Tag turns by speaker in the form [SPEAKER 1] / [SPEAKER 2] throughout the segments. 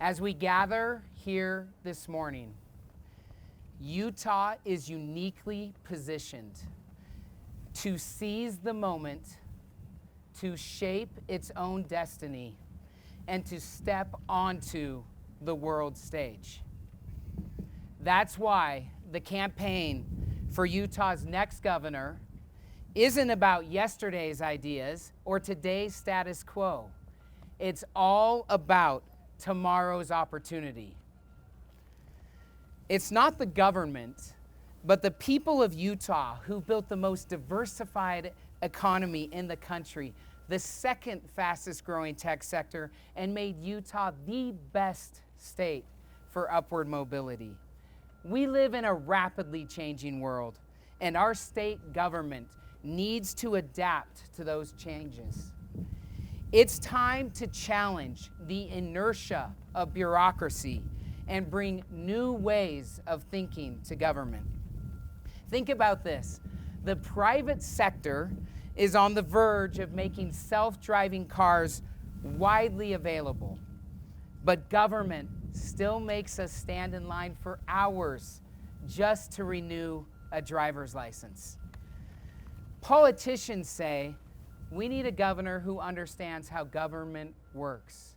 [SPEAKER 1] As we gather here this morning, Utah is uniquely positioned to seize the moment, to shape its own destiny, and to step onto the world stage. That's why the campaign for Utah's next governor isn't about yesterday's ideas or today's status quo. It's all about tomorrow's opportunity. It's not the government, but the people of Utah who built the most diversified economy in the country, the second fastest growing tech sector, and made Utah the best state for upward mobility. We live in a rapidly changing world, and our state government needs to adapt to those changes. It's time to challenge the inertia of bureaucracy and bring new ways of thinking to government. Think about this. The private sector is on the verge of making self-driving cars widely available, but government still makes us stand in line for hours just to renew a driver's license. Politicians say we need a governor who understands how government works.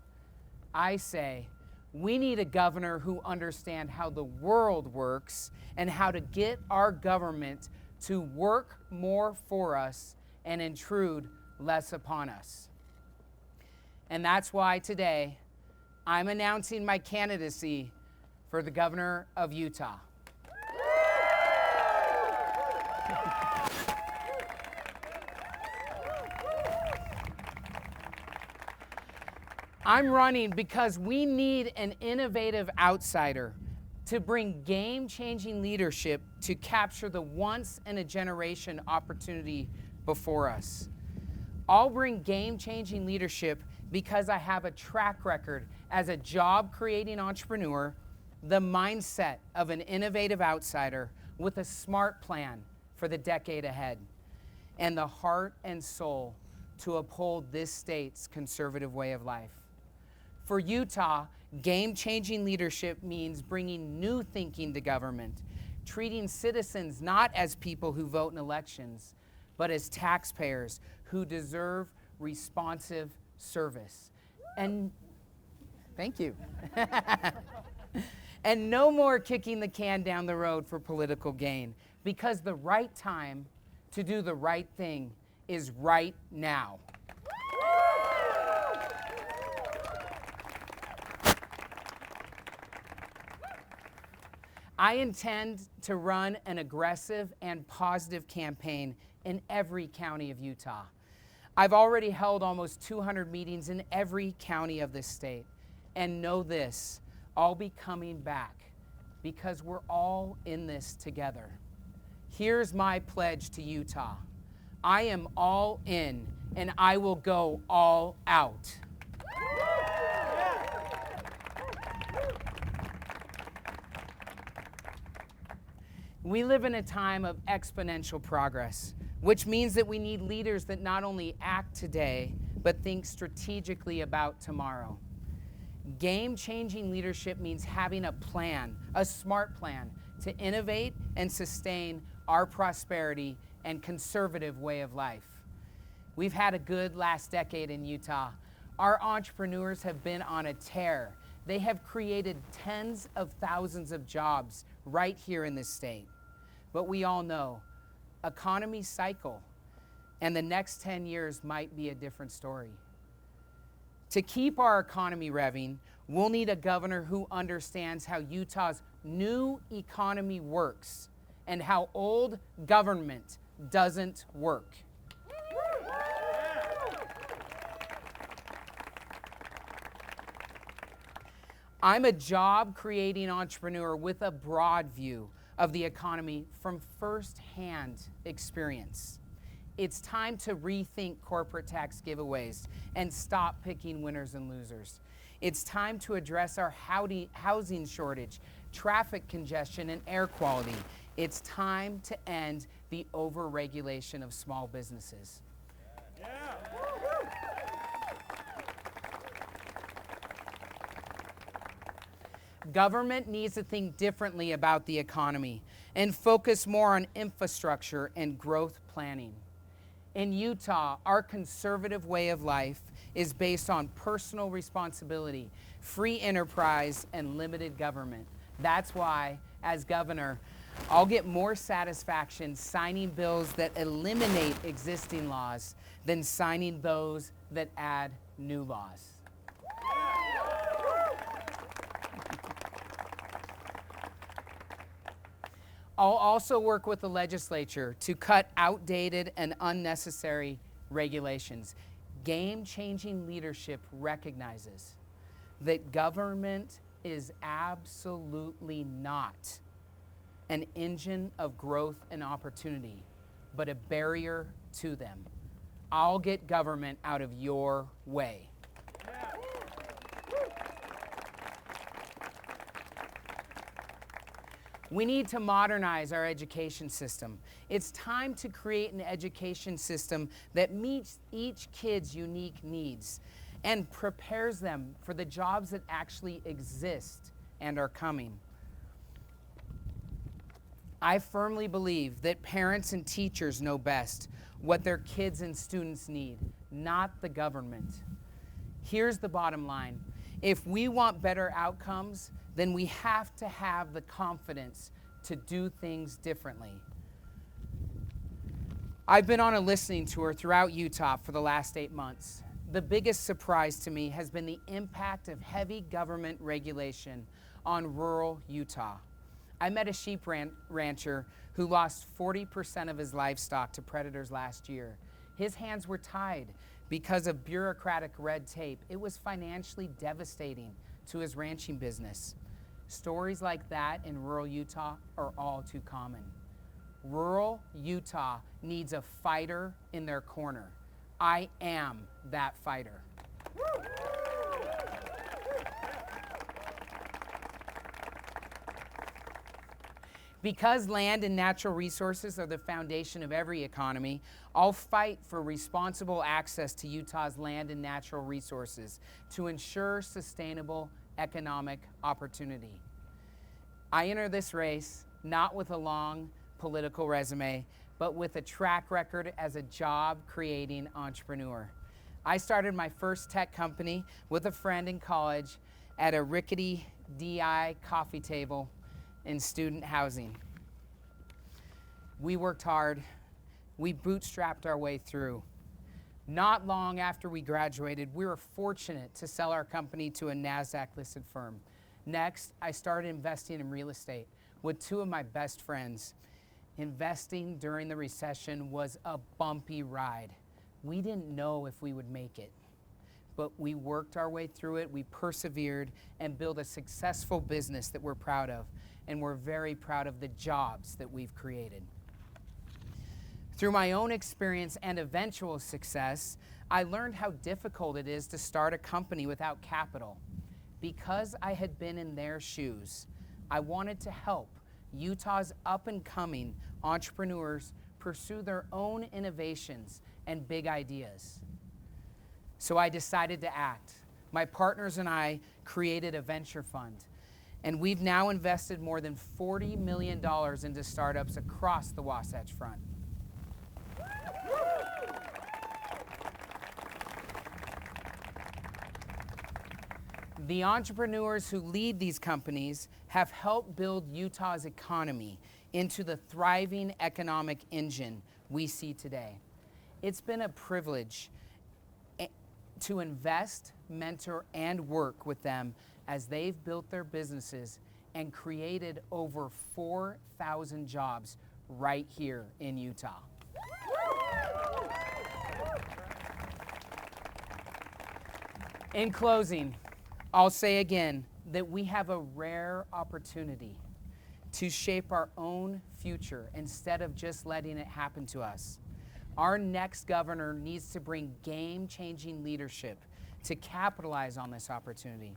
[SPEAKER 1] I say we need a governor who understands how the world works and how to get our government to work more for us and intrude less upon us. And that's why today I'm announcing my candidacy for the governor of Utah. I'm running because we need an innovative outsider to bring game-changing leadership to capture the once-in-a-generation opportunity before us. I'll bring game-changing leadership because I have a track record as a job-creating entrepreneur, the mindset of an innovative outsider with a smart plan for the decade ahead, and the heart and soul to uphold this state's conservative way of life. For Utah, game-changing leadership means bringing new thinking to government, treating citizens not as people who vote in elections, but as taxpayers who deserve responsive service. And thank you. And no more kicking the can down the road for political gain, because the right time to do the right thing is right now. I intend to run an aggressive and positive campaign in every county of Utah. I've already held almost 200 meetings in every county of this state. And know this, I'll be coming back because we're all in this together. Here's my pledge to Utah. I am all in, and I will go all out. We live in a time of exponential progress, which means that we need leaders that not only act today, but think strategically about tomorrow. Game-changing leadership means having a plan, a smart plan, to innovate and sustain our prosperity and conservative way of life. We've had a good last decade in Utah. Our entrepreneurs have been on a tear. They have created tens of thousands of jobs right here in this state. But we all know economies cycle, and the next 10 years might be a different story. To keep our economy revving, we'll need a governor who understands how Utah's new economy works and how old government doesn't work. I'm a job-creating entrepreneur with a broad view of the economy from first-hand experience. It's time to rethink corporate tax giveaways and stop picking winners and losers. It's time to address our housing shortage, traffic congestion, and air quality. It's time to end the over-regulation of small businesses. Yeah. Government needs to think differently about the economy and focus more on infrastructure and growth planning. In Utah, our conservative way of life is based on personal responsibility, free enterprise, and limited government. That's why, as governor, I'll get more satisfaction signing bills that eliminate existing laws than signing those that add new laws. I'll also work with the legislature to cut outdated and unnecessary regulations. Game-changing leadership recognizes that government is absolutely not an engine of growth and opportunity, but a barrier to them. I'll get government out of your way. We need to modernize our education system. It's time to create an education system that meets each kid's unique needs and prepares them for the jobs that actually exist and are coming. I firmly believe that parents and teachers know best what their kids and students need, not the government. Here's the bottom line. If we want better outcomes, then we have to have the confidence to do things differently. I've been on a listening tour throughout Utah for the last 8 months. The biggest surprise to me has been the impact of heavy government regulation on rural Utah. I met a sheep rancher who lost 40% of his livestock to predators last year. His hands were tied because of bureaucratic red tape. It was financially devastating to his ranching business. Stories like that in rural Utah are all too common. Rural Utah needs a fighter in their corner. I am that fighter. Because land and natural resources are the foundation of every economy, I'll fight for responsible access to Utah's land and natural resources to ensure sustainable economic opportunity. I enter this race not with a long political resume, but with a track record as a job-creating entrepreneur. I started my first tech company with a friend in college at a rickety DI coffee table in student housing. We worked hard. We bootstrapped our way through. Not long after we graduated, we were fortunate to sell our company to a NASDAQ-listed firm. Next, I started investing in real estate with two of my best friends. Investing during the recession was a bumpy ride. We didn't know if we would make it, but we worked our way through it. We persevered and built a successful business that we're proud of, and we're very proud of the jobs that we've created. Through my own experience and eventual success, I learned how difficult it is to start a company without capital. Because I had been in their shoes, I wanted to help Utah's up-and-coming entrepreneurs pursue their own innovations and big ideas. So I decided to act. My partners and I created a venture fund, and we've now invested more than $40 million into startups across the Wasatch Front. The entrepreneurs who lead these companies have helped build Utah's economy into the thriving economic engine we see today. It's been a privilege to invest, mentor, and work with them as they've built their businesses and created over 4,000 jobs right here in Utah. In closing, I'll say again that we have a rare opportunity to shape our own future instead of just letting it happen to us. Our next governor needs to bring game-changing leadership to capitalize on this opportunity.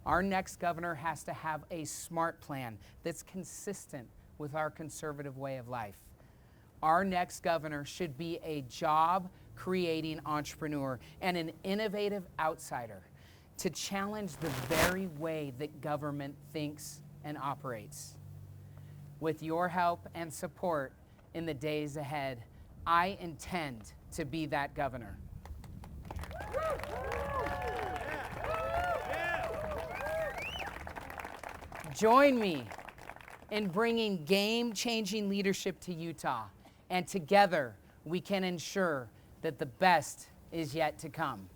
[SPEAKER 1] Our next governor has to have a smart plan that's consistent with our conservative way of life. Our next governor should be a job-creating entrepreneur and an innovative outsider. to challenge the very way that government thinks and operates. With your help and support in the days ahead, I intend to be that governor. Join me in bringing game-changing leadership to Utah, and together we can ensure that the best is yet to come.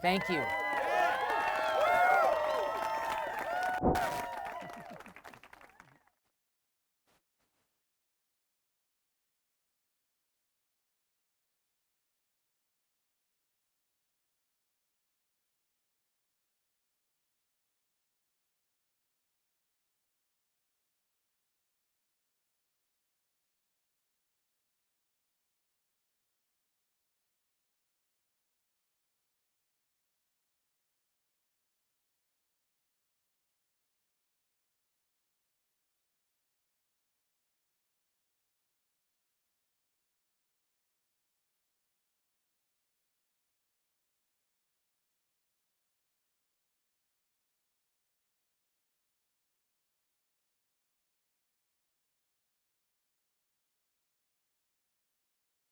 [SPEAKER 1] Thank you.